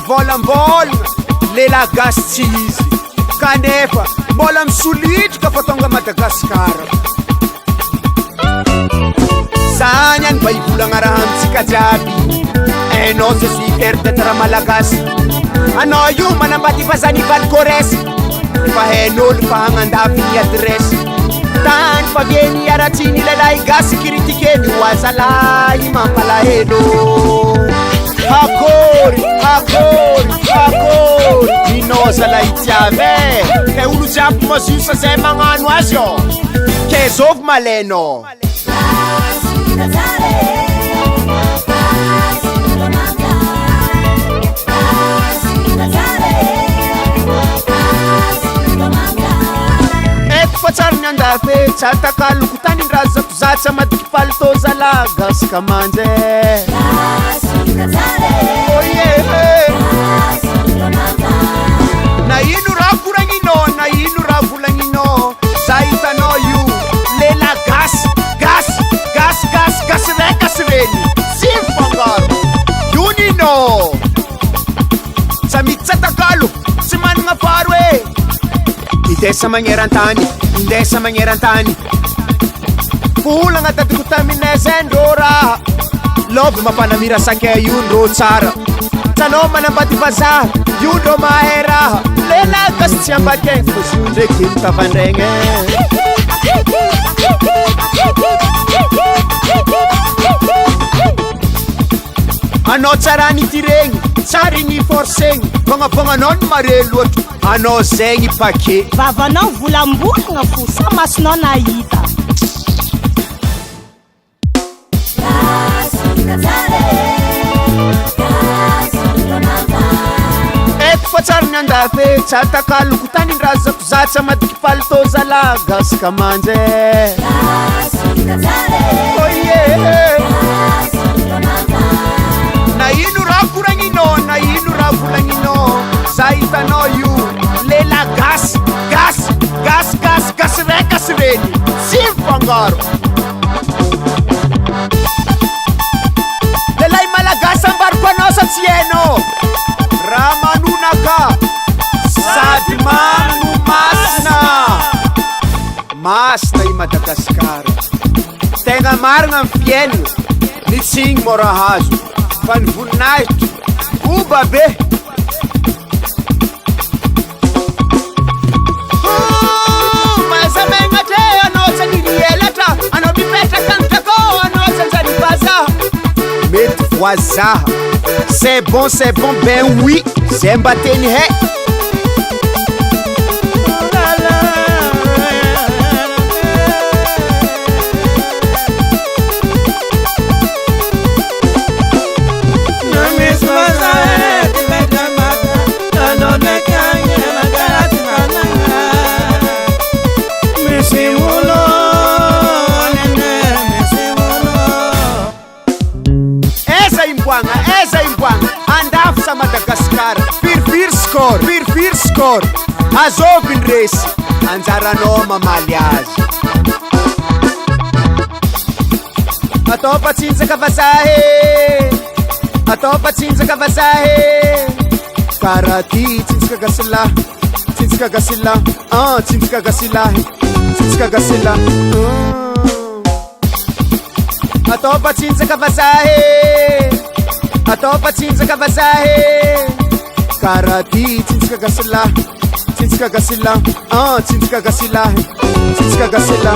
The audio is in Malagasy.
mivolambolagna lela gasy tsy izy kanefa mbola misolitrika fa tonga Madagasikara. Zany any mba hivolagna raha amitsika jiaby, hainao je suis fier d'être malagasy. Anao io manambady fa zany valiko resy, fa hain'olo fa hagnandafy ny adresy. Tany fa vieny aratsiny lelahy gasy kritikeny ho azalahy mampalahelo. Akory, akory, akory, minao zalahy tiave, ke olo jiaby mazusa zay magnano azy io, ke zovy malainao. Eto fa tsara ny andafy tsara takaloko tany ndrazako zatsa madiky palito zala gasy kamanje. Na ino raha koragninao, na ino raha volagninao, za hitanao io lela gasy gasy gasy gasy gasy rekas reny tsy mifangaro io ninao sa mitsatakalo tsy managna faro e. Indesa magnerantany, indesa magnerantany, volagna dadiko taminay zay ndrô raha lôvy mampanamira sakay io ndrô tsara. Tsanao manambady vazaha io ndrô mahay raha, lela gasy tsy ambakay fa zio ndraiky mitavandregna. Anao tsara nitireny, tsara ny forsegny, vognavognanao ny mare loatra, anao zegny pake. Vavanao volambolagna fo sa masonao nahita. Eto fa tsara ny andafy tsara takaloko tany nrazako zatsa madiky palito zala gasy kamanje. Na ino raha koragninao, na ino raha volagninao, za hitanao io lela gasy gasy gasy gasy gasy rekas reny tsy mifangaro. Lelahy malagasy ambariko anao sa tsy hainao, raha manonaka sady mano masina. Masina i Madagasikara, tegna marigna amy fiainana, nitsigny mora hazo fa ny voninahitry oba be. Mazamegna tre anao tsany nielatra, anao mipetraka anitako anao tsanjany vazaha. Mety voizaha, c'est bon, ben oui, zay mba teny hay. Eza imbwanga andafy sa Madagasikara, firfir score, azovy ndresy anjaranao mamaly azy. Atao patsinjaka vazahe, atao patsinjaka vazahe, karaty tsinjaka gasila, tsinjaka gasila, tsinjaka gasilahy, tsinjaka gasila. Atao patsinjaka vazahe, atao patsinjaka vazahe, karaty tsinjaka gasila, tsinjaka gasila, tsinjaka gasilahy, tsinjaka gasila.